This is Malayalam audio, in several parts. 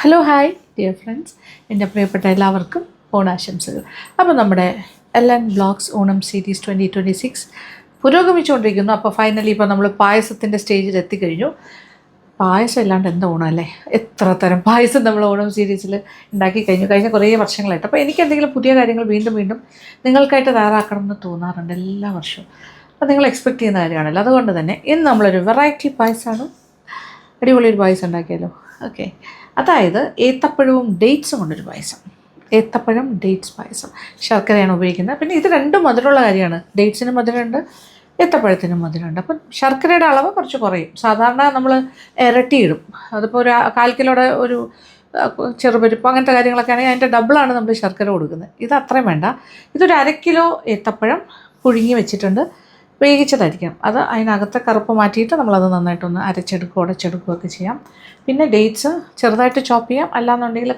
ഹലോ ഹായ് ഡിയർ ഫ്രണ്ട്സ്, എൻ്റെ പ്രിയപ്പെട്ട എല്ലാവർക്കും ഓണാശംസകൾ. അപ്പോൾ നമ്മുടെ LN വ്ളോഗ്സ് ഓണം സീരീസ് 2026 പുരോഗമിച്ചുകൊണ്ടിരിക്കുന്നു. അപ്പോൾ ഫൈനലി ഇപ്പോൾ നമ്മൾ പായസത്തിൻ്റെ സ്റ്റേജിൽ എത്തിക്കഴിഞ്ഞു. പായസം ഇല്ലാണ്ട് എന്താ ഓണം അല്ലേ? എത്ര തരം പായസം നമ്മൾ ഓണം സീരീസിൽ ഉണ്ടാക്കി കഴിഞ്ഞ കുറേ വർഷങ്ങളായിട്ട്. അപ്പോൾ എനിക്ക് എന്തെങ്കിലും പുതിയ കാര്യങ്ങൾ വീണ്ടും നിങ്ങൾക്കായിട്ട് തയ്യാറാക്കണം എന്ന് തോന്നാറുണ്ട് എല്ലാ വർഷവും. അപ്പോൾ നിങ്ങൾ എക്സ്പെക്റ്റ് ചെയ്യുന്ന കാര്യമാണല്ലോ. അതുകൊണ്ട് തന്നെ ഇന്ന് നമ്മളൊരു വെറൈറ്റി പായസമാണ്, അടിപൊളിയൊരു പായസം ഉണ്ടാക്കിയല്ലോ. ഓക്കെ, അതായത് ഏത്തപ്പഴവും ഡേറ്റ്സും കൊണ്ടൊരു പായസം. ഏത്തപ്പഴം ഡേറ്റ്സ് പായസം, ശർക്കരയാണ് ഉപയോഗിക്കുന്നത്. പിന്നെ ഇത് രണ്ടും മധുരമുള്ള കാര്യമാണ്. ഡേറ്റ്സിന് മധുരമുണ്ട്, ഏത്തപ്പഴത്തിനും മധുരമുണ്ട്. അപ്പം ശർക്കരയുടെ അളവ് കുറച്ച് കുറയും. സാധാരണ നമ്മൾ ഇരട്ടിയിടും. അതിപ്പോൾ ഒരു 1/4 കിലോയുടെ ഒരു ചെറുപരിപ്പ് അങ്ങനത്തെ കാര്യങ്ങളൊക്കെ ആണെങ്കിൽ അതിൻ്റെ ഡബിളാണ് നമ്മൾ ശർക്കര കൊടുക്കുന്നത്. ഇത് അത്രയും വേണ്ട. ഇതൊരു 1/2 കിലോ ഏത്തപ്പഴം പുഴുങ്ങി വെച്ചിട്ടുണ്ട്, വേവിച്ചതായിരിക്കണം. അത് അതിനകത്തെ കറുപ്പ് മാറ്റിയിട്ട് നമ്മളത് നന്നായിട്ടൊന്ന് ഉടച്ചെടുക്കുകയൊക്കെ ചെയ്യാം. പിന്നെ ഡേറ്റ്സ് ചെറുതായിട്ട് ചോപ്പ് ചെയ്യാം, അല്ലാന്നുണ്ടെങ്കിൽ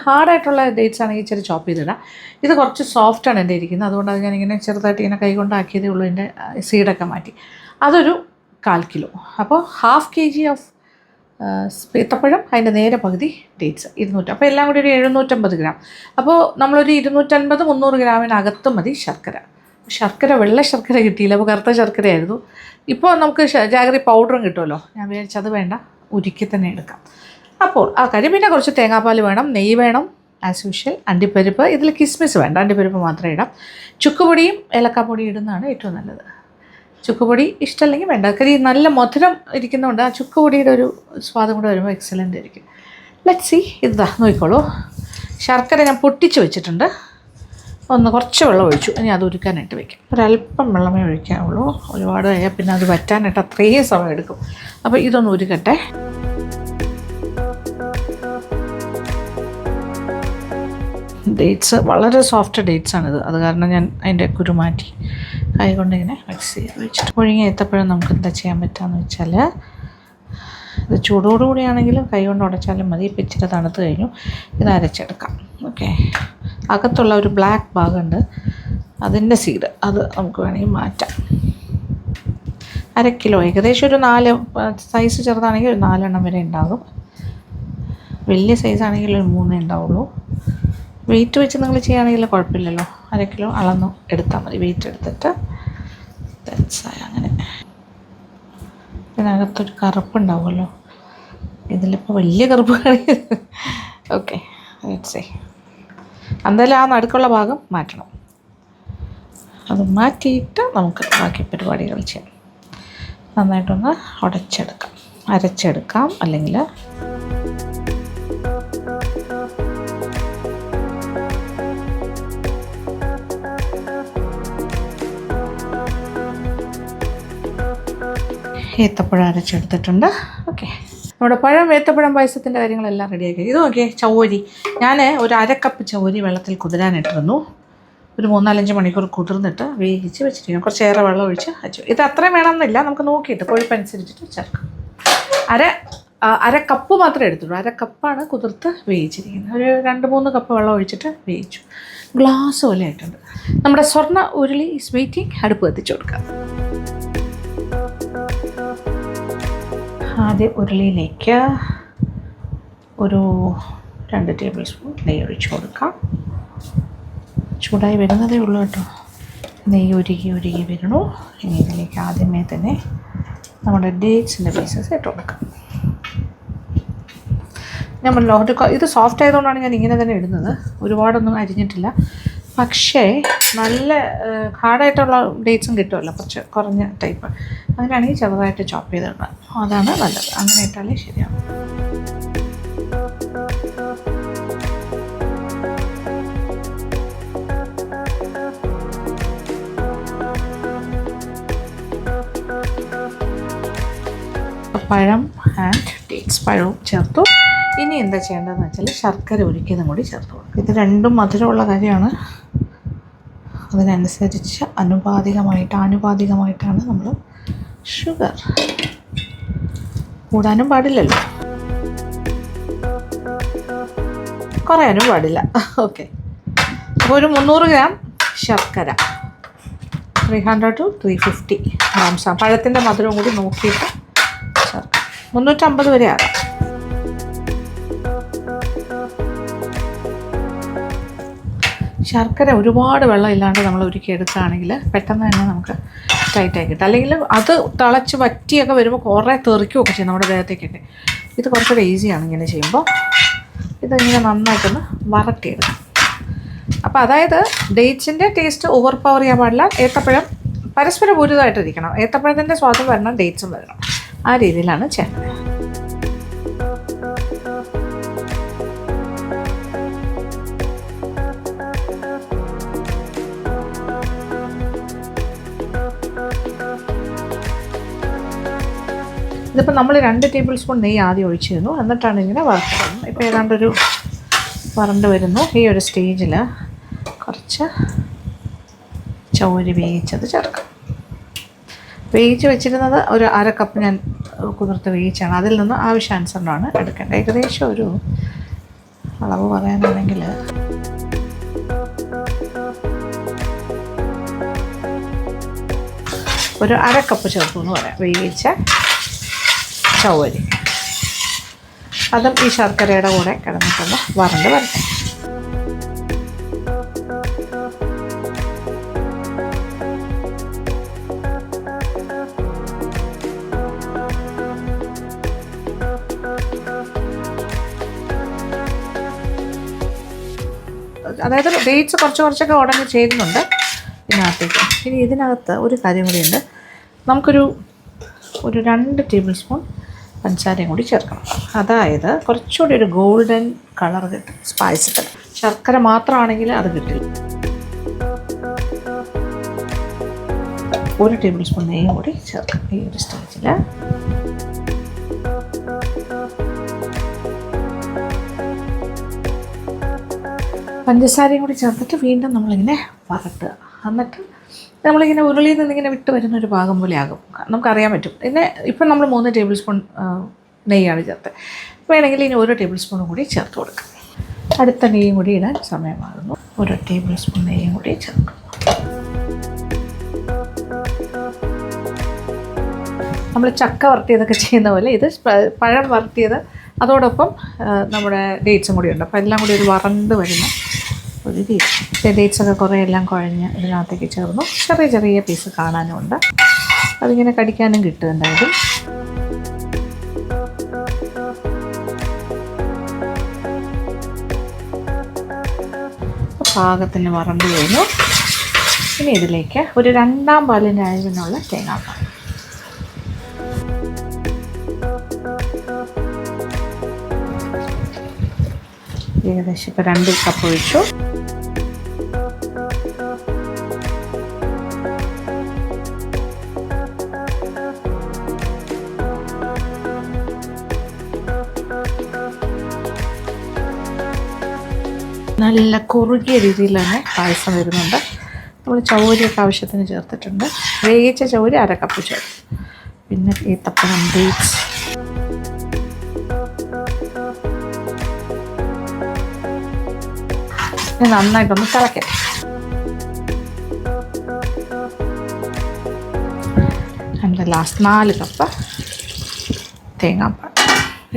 ഹാർഡായിട്ടുള്ള ഡേറ്റ്സ് ആണെങ്കിൽ ഇച്ചിരി ചോപ്പ് ചെയ്തിടാം. ഇത് കുറച്ച് സോഫ്റ്റാണ് എൻ്റെ ഇരിക്കുന്നത്, അതുകൊണ്ട് അത് ഞാനിങ്ങനെ ചെറുതായിട്ട് ഇങ്ങനെ കൈ കൊണ്ടാക്കിയതേ ഉള്ളൂ. ഇതിൻ്റെ സീഡൊക്കെ മാറ്റി. അതൊരു 1/4 കിലോ. അപ്പോൾ 1/2 kg ഓഫ് ഏത്തപ്പഴം, അതിൻ്റെ നേരെ പകുതി ഡേറ്റ്സ് 200. അപ്പോൾ എല്ലാം കൂടി ഒരു 750 ഗ്രാം. അപ്പോൾ നമ്മളൊരു 250-300 ഗ്രാമിനകത്ത് മതി ശർക്കര. വെള്ള ശർക്കര കിട്ടിയില്ല, അപ്പോൾ കറുത്ത ശർക്കരയായിരുന്നു. ഇപ്പോൾ നമുക്ക് ജാഗറി പൗഡറും കിട്ടുമല്ലോ. ഞാൻ വിചാരിച്ചത് വേണ്ട, ഉരുക്കി തന്നെ എടുക്കാം. അപ്പോൾ ആ കാര്യം. പിന്നെ കുറച്ച് തേങ്ങാപ്പാൽ വേണം, നെയ്യ് വേണം, ആസ് യൂഷ്വൽ. അണ്ടിപ്പരിപ്പ്, ഇതിൽ കിസ്മിസ് വേണ്ട, അണ്ടിപ്പരിപ്പ് മാത്രമേ ഇടാം. ചുക്കുപൊടിയും ഏലക്കാപ്പൊടിയും ഇടുന്നതാണ് ഏറ്റവും നല്ലത്. ചുക്കുപൊടി ഇഷ്ടമല്ലെങ്കിൽ വേണ്ട. കാര്യം നല്ല മധുരം ഇരിക്കുന്നതുകൊണ്ട് ആ ചുക്കുപൊടിയുടെ ഒരു സ്വാദം കൂടെ വരുമ്പോൾ എക്സലൻ്റ് ആയിരിക്കും. Let's see. ഇതാ നോക്കിക്കോളൂ, ശർക്കര ഞാൻ പൊട്ടിച്ച് വെച്ചിട്ടുണ്ട്. കുറച്ച് വെള്ളം ഒഴിച്ചു. ഇനി അത് ഉരുക്കാനായിട്ട് വയ്ക്കാം. ഒരല്പം വെള്ളമേ ഒഴിക്കാവുള്ളൂ. ഒരുപാട് ആയാൽ പിന്നെ അത് വറ്റാനായിട്ട് അത്രയും സമയം എടുക്കും. അപ്പോൾ ഇതൊന്ന് ഉരുക്കട്ടെ. ഡേറ്റ്സ് വളരെ സോഫ്റ്റ് ഡേറ്റ്സാണിത്. അത് കാരണം ഞാൻ അതിൻ്റെ കുരു മാറ്റി കൈ കൊണ്ട് ഇങ്ങനെ മിക്സ് ചെയ്ത് വെച്ചിട്ട് പുഴുങ്ങി എത്തപ്പോഴും നമുക്ക് എന്താ ചെയ്യാൻ പറ്റുകയെന്ന് വെച്ചാൽ, ഇത് ചൂടോടുകൂടിയാണെങ്കിലും കൈ കൊണ്ട് ഉടച്ചാലും മതി. ഇപ്പം ഇച്ചിരി തണുത്ത് കഴിഞ്ഞു. ഇത് അരച്ചെടുക്കാം. ഓക്കെ, അകത്തുള്ള ഒരു ബ്ലാക്ക് ഭാഗമുണ്ട്, അതിൻ്റെ സീഡ് അത് നമുക്ക് വേണമെങ്കിൽ മാറ്റാം. 1/2 കിലോ, ഏകദേശം ഒരു 4 സൈസ് ചെറുതാണെങ്കിൽ ഒരു 4 എണ്ണം വരെ ഉണ്ടാകും. വലിയ സൈസാണെങ്കിൽ ഒരു 3 ഉണ്ടാവുള്ളൂ. വെയിറ്റ് വെച്ച് നിങ്ങൾ ചെയ്യുകയാണെങ്കിൽ കുഴപ്പമില്ലല്ലോ. 1/2 കിലോ അളന്ന് എടുത്താൽ മതി. വെയിറ്റ് എടുത്തിട്ട് അങ്ങനെ. ഇതിനകത്തൊരു കറുപ്പുണ്ടാവുമല്ലോ, ഇതിലിപ്പോൾ വലിയ കറുപ്പ് കാണില്ല. Okay, let's see. എന്തായാലും ആ നടുക്കുള്ള ഭാഗം മാറ്റണം. അത് മാറ്റിയിട്ട് നമുക്ക് ബാക്കി പരിപാടികൾ ചെയ്യാം. നന്നായിട്ടൊന്ന് ഉടച്ചെടുക്കാം, അരച്ചെടുക്കാം. അല്ലെങ്കിൽ ഏത്തപ്പഴം അരച്ചെടുത്തിട്ടുണ്ട്. ഓക്കെ, നമ്മുടെ ഏത്തപ്പഴം പായസത്തിൻ്റെ കാര്യങ്ങളെല്ലാം റെഡിയാക്കി. ഇത് നോക്കിയേ, ചവ്വരി. ഞാൻ ഒരു 1/2 കപ്പ് ചവ്വരി വെള്ളത്തിൽ കുതിരാനിട്ടിരുന്നു. ഒരു 3-4 മണിക്കൂർ കുതിർന്നിട്ട് വേവിച്ച് വെച്ചിരിക്കണം. കുറച്ചേറെ വെള്ളം ഒഴിച്ച് വെച്ചു. ഇത് അത്രയും വേണമെന്നില്ല, നമുക്ക് നോക്കിയിട്ട് കൊഴുപ്പനുസരിച്ചിട്ട് ചേർക്കാം. 1/2 കപ്പ് മാത്രമേ എടുത്തുള്ളൂ. 1/2 കപ്പാണ് കുതിർത്ത് വേവിച്ചിരിക്കുന്നത്. ഒരു 2-3 കപ്പ് വെള്ളം ഒഴിച്ചിട്ട് വേവിച്ചു. ഗ്ലാസ് പോലെ ആയിട്ടുണ്ട്. നമ്മുടെ സ്വർണ്ണ ഉരുളി ഈസ് വെയിറ്റിംഗ്. അടുപ്പ് കത്തിച്ചു കൊടുക്കാം. ആദ്യം ഉരുളിയിലേക്ക് ഒരു 2 ടേബിൾ സ്പൂൺ നെയ്യ് ഒഴിച്ചു കൊടുക്കാം. ചൂടായി വരുന്നതേ ഉള്ളൂ കേട്ടോ. നെയ്യ് ഉരുകി വരണു. ഇനി ഇതിലേക്ക് ആദ്യമേ തന്നെ നമ്മുടെ ഡേറ്റ്സിൻ്റെ പീസസ് ഇട്ട് കൊടുക്കാം. ഞാൻ പറഞ്ഞല്ലോ, ഇത് സോഫ്റ്റ് ആയതുകൊണ്ടാണ് ഞാൻ ഇങ്ങനെ തന്നെ ഇടുന്നത്. ഒരുപാടൊന്നും അരിഞ്ഞിട്ടില്ല. പക്ഷേ നല്ല ഹാർഡായിട്ടുള്ള ഡേറ്റ്സും കിട്ടുമല്ലോ, കുറച്ച് കുറഞ്ഞ ടൈപ്പ്. അങ്ങനെയാണെങ്കിൽ ചെറുതായിട്ട് ചോപ്പ് ചെയ്തിടണം. അതാണ് നല്ലത്. അങ്ങനെ ഇട്ടാലേ ശരിയാവും. പഴം ആൻഡ് ഡേറ്റ്സ്, പഴവും ചേർത്തു. ഇനി എന്താ ചെയ്യേണ്ടതെന്ന് വെച്ചാൽ ശർക്കര ഉരുക്കിയതും കൂടി ചേർത്ത് കൊടുക്കും. ഇത് രണ്ടും മധുരമുള്ള കാര്യമാണ്. അതിനനുസരിച്ച് ആനുപാതികമായിട്ടാണ് നമ്മൾ ഷുഗർ. കൂടാനും പാടില്ലല്ലോ, കുറയാനും പാടില്ല. ഓക്കെ, അപ്പോൾ ഒരു 300 ഗ്രാം ശർക്കര, 300 to 350 ഗ്രാംസ്. പഴത്തിൻ്റെ മധുരവും കൂടി നോക്കിയിട്ട് ചേർക്കാം. 350 വരെ ആകാം. ശർക്കര ഒരുപാട് വെള്ളം ഇല്ലാണ്ട് നമ്മൾ ഉരുക്കി എടുക്കുകയാണെങ്കിൽ പെട്ടെന്ന് തന്നെ നമുക്ക് ടൈറ്റായി കിട്ടും. അല്ലെങ്കിൽ അത് തിളച്ച് വറ്റിയൊക്കെ വരുമ്പോൾ കുറേ തെറിക്കുകയൊക്കെ ചെയ്യും നമ്മുടെ ദേഹത്തേക്കൊക്കെ. ഇത് കുറച്ചുകൂടെ ഈസിയാണ് ഇങ്ങനെ ചെയ്യുമ്പോൾ. ഇതിങ്ങനെ നന്നായിട്ടൊന്ന് വറട്ടിയെടുക്കും. അപ്പോൾ അതായത് ഡേറ്റ്സിൻ്റെ ടേസ്റ്റ് ഓവർ പവർ ചെയ്യാൻ പാടില്ല. ഏത്തപ്പഴം പരസ്പരം പൂരിതമായിട്ടിരിക്കണം. ഏത്തപ്പഴത്തിൻ്റെ സ്വാദം വരണം, ഡേറ്റ്സും വരണം. ആ രീതിയിലാണ് ചെയ്യുന്നത്. ഇതിപ്പോൾ നമ്മൾ 2 ടേബിൾ സ്പൂൺ നെയ്യ് ആദ്യം ഒഴിച്ചിരുന്നു. എന്നിട്ടാണ് ഇങ്ങനെ വറുക്കുന്നത്. ഇപ്പോൾ ഏതാണ്ടൊരു വറണ്ട് വരുന്നു. ഈ ഒരു സ്റ്റേജിൽ കുറച്ച് ചൗരി വേവിച്ചത് ചേർക്കാം. വേവിച്ച് വെച്ചിരുന്നത് ഒരു 1/2 കപ്പ് ഞാൻ കുതിർത്ത് വേവിച്ചാണ്. അതിൽ നിന്ന് ആവശ്യാനുസരണമാണ് എടുക്കേണ്ടത്. ഏകദേശം ഒരു അളവ് പറയാനാണെങ്കിൽ ഒരു 1/2 കപ്പ് ചേർത്തു എന്ന് പറയാം. വേവിച്ച ചൗരി അതും ഈ ശർക്കരയുടെ കൂടെ കിടന്നിട്ടൊന്ന് വറണ്ട് വരട്ടെ. അതായത് ഡേറ്റ്സ് കുറച്ചൊക്കെ ഉടനെ ചേരുന്നുണ്ട് ഇതിനകത്തേക്ക്. ഇനി ഇതിനകത്ത് ഒരു കാര്യം കൂടിയുണ്ട്. നമുക്കൊരു 2 ടേബിൾ സ്പൂൺ പഞ്ചസാരയും കൂടി ചേർക്കണം. അതായത് കുറച്ചുകൂടി ഒരു ഗോൾഡൻ കളർ കിട്ടും സ്പൈസിന്. ശർക്കര മാത്രമാണെങ്കിൽ അത് കിട്ടില്ല. 1 ടേബിൾ സ്പൂൺ നെയ്യും കൂടി ചേർക്കാം ഈ ഒരു സ്റ്റേജിൽ. പഞ്ചസാരയും കൂടി ചേർത്തിട്ട് വീണ്ടും നമ്മളിങ്ങനെ വറട്ടുക. എന്നിട്ട് നമ്മളിങ്ങനെ ഉരുളിയിൽ നിന്നിങ്ങനെ വിട്ട് വരുന്നൊരു പാകം പോലെ ആകും. നമുക്കറിയാൻ പറ്റും. പിന്നെ ഇപ്പം നമ്മൾ 3 ടേബിൾ സ്പൂൺ നെയ്യാണ് ചേർത്തത്. വേണമെങ്കിൽ ഇനി 1 ടേബിൾ സ്പൂണും കൂടി ചേർത്ത് കൊടുക്കാം. അടുത്ത നെയ്യും കൂടി ഇടാൻ സമയമാകുന്നു. 1 ടേബിൾ സ്പൂൺ നെയ്യും കൂടി ചേർക്കും. നമ്മൾ ചക്ക വറുത്തിയതൊക്കെ ചെയ്യുന്ന പോലെ ഇത് പഴം വറുത്തിയത് അതോടൊപ്പം നമ്മുടെ ഡേറ്റ്സും കൂടി ഉണ്ട്. അപ്പോൾ എല്ലാം കൂടി ഒരു വറണ്ട് വരുന്ന ഒരു രീതി. ഡേറ്റ്സൊക്കെ കുറേ എല്ലാം കുഴഞ്ഞ് ഇതിനകത്തേക്ക് ചേർന്നു. ചെറിയ പീസ് കാണാനും ഉണ്ട്. അതിങ്ങനെ കടിക്കാനും കിട്ടും എന്തായാലും. പാകത്തിന് വറണ്ട് കഴിഞ്ഞു. ഇനി ഇതിലേക്ക് ഒരു 2-ാം പാലിൻ്റെ അളവിനുള്ള തേങ്ങാപ്പാൽ. ഏകദേശം ഇപ്പോൾ 2 കപ്പ് ഒഴിച്ചു. നല്ല കുറുകിയ രീതിയിൽ തന്നെ പായസം വരുന്നുണ്ട്. നമ്മൾ ചൗരിയൊക്കെ ആവശ്യത്തിന് ചേർത്തിട്ടുണ്ട്. വേവിച്ച ചൗരി 1/2 കപ്പ് ചേർത്ത്. പിന്നെ ഏത്തപ്പഴം, ഡേറ്റ്സ്, നന്നായിട്ടൊന്ന് തിളക്കട്ടെ. അതിൻ്റെ ലാസ്റ്റ് 4 കപ്പ് തേങ്ങാപ്പാൽ.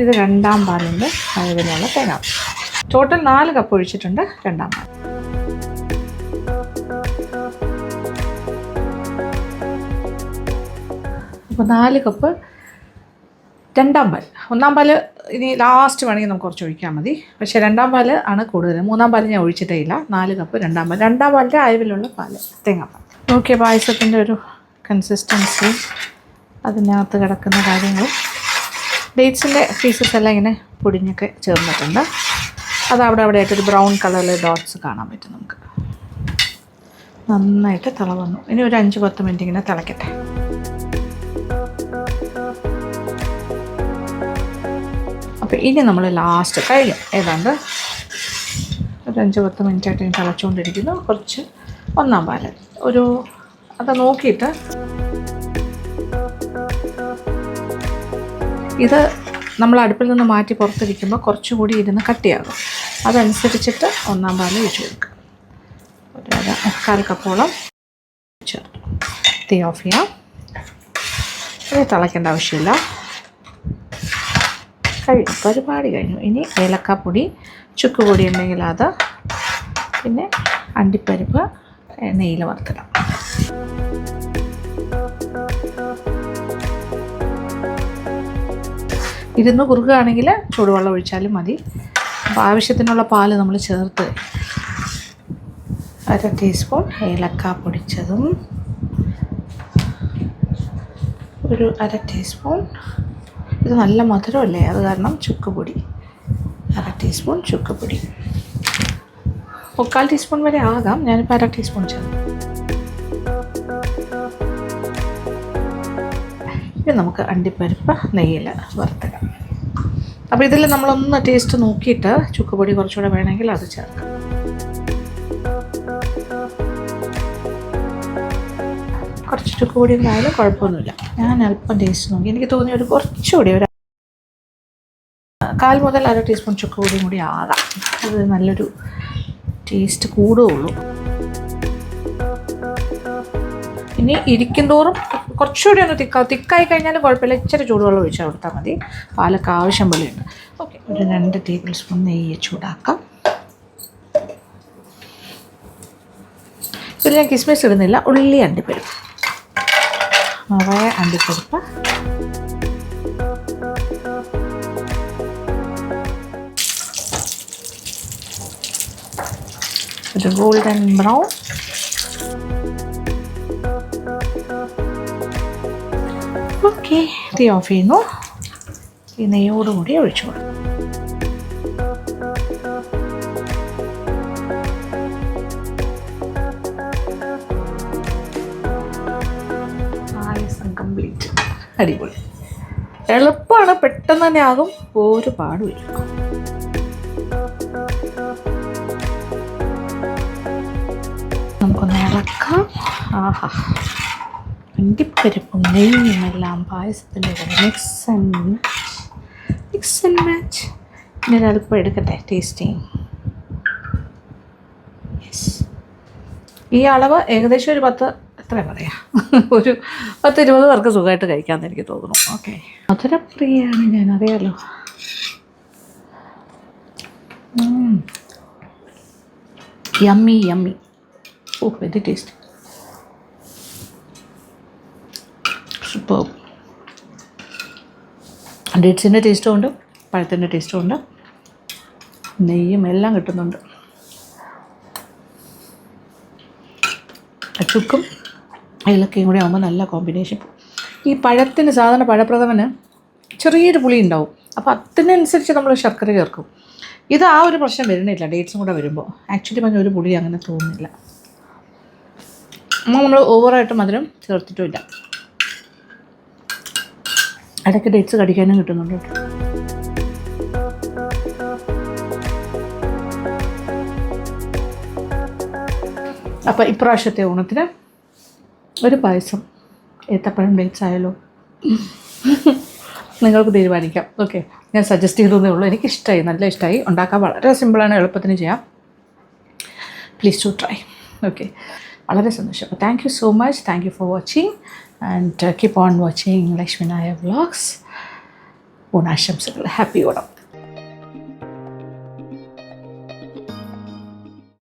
ഇത് 2-ാം പാലിൻ്റെ അളവിലുള്ള തേങ്ങാപ്പാൽ. ടോട്ടൽ 4 കപ്പ് ഒഴിച്ചിട്ടുണ്ട് 2-ാം പാൽ. അപ്പോൾ 4 കപ്പ് 2-ാം പാൽ. 1-ാം പാൽ ഇനി ലാസ്റ്റ് വേണമെങ്കിൽ നമുക്ക് കുറച്ച് ഒഴിക്കാൻ മതി. പക്ഷേ 2-ാം പാൽ ആണ് കൂടുതൽ. 3-ാം പാൽ ഞാൻ ഒഴിച്ചിട്ടേ ഇല്ല. 4 കപ്പ് 2-ാം പാൽ. 2-ാം പാലിൻ്റെ അളവിലുള്ള പാൽ തേങ്ങാപ്പാൽ. നോക്കിയ പായസത്തിൻ്റെ ഒരു കൺസിസ്റ്റൻസി, അതിനകത്ത് കിടക്കുന്ന കാര്യങ്ങളും ഡേറ്റ്സിൻ്റെ പീസസ് എല്ലാം ഇങ്ങനെ പൊടിഞ്ഞൊക്കെ ചേർന്നിട്ടുണ്ട്. അത് അവിടെ ആയിട്ടൊരു ബ്രൗൺ കളറിൽ ഡോട്ട്സ് കാണാൻ പറ്റും നമുക്ക്. നന്നായിട്ട് തിളവന്നു. ഇനി ഒരു 5-10 മിനിറ്റ് ഇങ്ങനെ തിളക്കട്ടെ. അപ്പോൾ ഇനി നമ്മൾ ലാസ്റ്റ് കഴിഞ്ഞു. ഏതാണ്ട് ഒരു 5-10 മിനിറ്റായിട്ട് ഇനി തിളച്ചുകൊണ്ടിരിക്കുന്നു. കുറച്ച് 1-ാം പാൽ അത് നോക്കിയിട്ട് ഇത് നമ്മൾ അടുപ്പിൽ നിന്ന് മാറ്റി പുറത്തിരിക്കുമ്പോൾ കുറച്ചുകൂടി ഇരുന്ന് കട്ടിയാകും. അതനുസരിച്ചിട്ട് 1-ാം പാൽ ഒഴിച്ച് കൊടുക്കുക. ഒരു 1/4 കപ്പോളം ചേർത്ത് തീ ഓഫ് ചെയ്യാം. ഇത് തിളയ്ക്കേണ്ട ആവശ്യമില്ല. പരിപാടി കഴിഞ്ഞു. ഇനി ഏലക്കാപ്പൊടി, ചുക്കുപൊടി ഉണ്ടെങ്കിൽ അത്, പിന്നെ അണ്ടിപ്പരിപ്പ് നെയ്യിൽ വറുത്തിടാം. ഇരുന്ന് കുറുക്കുകയാണെങ്കിൽ ചൂടുവെള്ളം ഒഴിച്ചാലും മതി. അപ്പോൾ ആവശ്യത്തിനുള്ള പാല് നമ്മൾ ചേർത്ത് 1 ടീസ്പൂൺ ഏലക്ക പൊടിച്ചതും 1 ടീസ്പൂൺ, ഇത് നല്ല മധുരമല്ലേ, അത് കാരണം ചുക്കുപൊടി 1 ടീസ്പൂൺ ചുക്കുപൊടി. 1/4 ടീസ്പൂൺ വരെ ആകാം, ഞാനിപ്പോൾ 1 ടീസ്പൂൺ ചേർക്കും. ഇത് നമുക്ക് അണ്ടിപ്പരിപ്പ് നെയ്യിൽ വറുത്തിടാം. അപ്പോൾ ഇതിൽ നമ്മളൊന്ന് ടേസ്റ്റ് നോക്കിയിട്ട് ചുക്കുപൊടി കുറച്ചുകൂടെ വേണമെങ്കിൽ അത് ചേർക്കാം. കുറച്ച് ചുക്കുപൊടി ആയാലും കുഴപ്പമൊന്നുമില്ല. ഞാൻ അല്പം ടേസ്റ്റ് നോക്കി, എനിക്ക് തോന്നി ഒരു കുറച്ചുകൂടി 1/4 മുതൽ 1 ടീസ്പൂൺ ചുക്കുപൊടിയും കൂടി ആകാം. അത് നല്ലൊരു ടേസ്റ്റ് കൂടുകയുള്ളൂ. ഇനി ഇരിക്കും തോറും കുറച്ചുകൂടി ഒന്ന് തിക്കായി കഴിഞ്ഞാലും കുഴപ്പമില്ല. ഇച്ചിരി ചൂടുവെള്ളം ഒഴിച്ചാൽ കൊടുത്താൽ മതി. പാലൊക്കെ ആവശ്യം പോലെയുണ്ട്. ഓക്കെ, ഒരു 2 ടേബിൾ സ്പൂൺ നെയ്യ് ചൂടാക്കാം. ഇതിൽ ഞാൻ കിസ്മിസ് ഇടുന്നില്ല, ഉള്ളി അണ്ടിപ്പരിപ്പ്, നിറയെ അണ്ടിപ്പരിപ്പ്, ഒരു ഗോൾഡൻ ബ്രൗൺ. ഓക്കെ, തീ ഓഫ് ചെയ്യുന്നു. ഈ നെയ്യോടുകൂടി ഒഴിച്ചു കൊടുക്കും. പായസം കംപ്ലീറ്റ്. അടിപൊളി, എളുപ്പമാണ്, പെട്ടെന്ന് തന്നെ ആകും, ഒരു പാടുമില്ല. നമുക്കൊന്ന് ഇളക്കാം. ആഹാ, അണ്ടിപ്പരിപ്പും നെയ്യും എല്ലാം പായസത്തിൻ്റെ കൂടെ മിക്സ് ആൻഡ് മാച്ച്. ഇനി ഒരല്പം എടുക്കട്ടെ ടേസ്റ്റിങ്. യെസ്, ഈ അളവ് ഏകദേശം ഒരു 10, എത്ര പറയാം, ഒരു 10-20 പേർക്ക് സുഖമായിട്ട് കഴിക്കാമെന്ന് എനിക്ക് തോന്നുന്നു. ഓക്കെ, മധുരപ്രിയാണ് ഞാൻ, അറിയാലോ. Yummy yummy. Oh, very tasty, super. ഡേറ്റ്സിൻ്റെ ടേസ്റ്റും ഉണ്ട്, പഴത്തിൻ്റെ ടേസ്റ്റും ഉണ്ട്, നെയ്യും എല്ലാം കിട്ടുന്നുണ്ട്. ചുക്കും ഏലക്കയും കൂടി ആകുമ്പോൾ നല്ല കോമ്പിനേഷൻ. ഈ പഴത്തിന്, സാധാരണ പഴപ്രഥമന് ചെറിയൊരു പുളി ഉണ്ടാവും, അപ്പോൾ അതിനനുസരിച്ച് നമ്മൾ ശർക്കര ചേർക്കും. ഇത് ആ ഒരു പ്രശ്നം വരുന്നില്ല, ഡേറ്റ്സും കൂടെ വരുമ്പോൾ. ആക്ച്വലി പറഞ്ഞ ഒരു പുളി അങ്ങനെ തോന്നുന്നില്ല. നമ്മൾ ഓവറായിട്ട് മധുരം ചേർത്തിട്ടുമില്ല. ഇടയ്ക്ക് ഡേറ്റ്സ് കടിക്കാനും കിട്ടുന്നുണ്ട്. അപ്പോൾ ഇപ്രാവശ്യത്തെ ഓണത്തിന് ഒരു പായസം, ഏത്തപ്പഴം ഡേറ്റ്സ് ആയാലോ, നിങ്ങൾക്ക് തീരുമാനിക്കാം. ഓക്കെ, ഞാൻ സജസ്റ്റ് ചെയ്തതേ ഉള്ളൂ. എനിക്കിഷ്ടമായി, നല്ല ഇഷ്ടമായി. ഉണ്ടാക്കാൻ വളരെ സിമ്പിളാണ്, എളുപ്പത്തിന് ചെയ്യാം. Please to try. ഓക്കെ, വളരെ സന്തോഷം. അപ്പോൾ thank you so much. Thank you for watching and keep on watching Lakshmi Nair vlogs. ഓണാശംസകൾ. ഹാപ്പി ഓണം.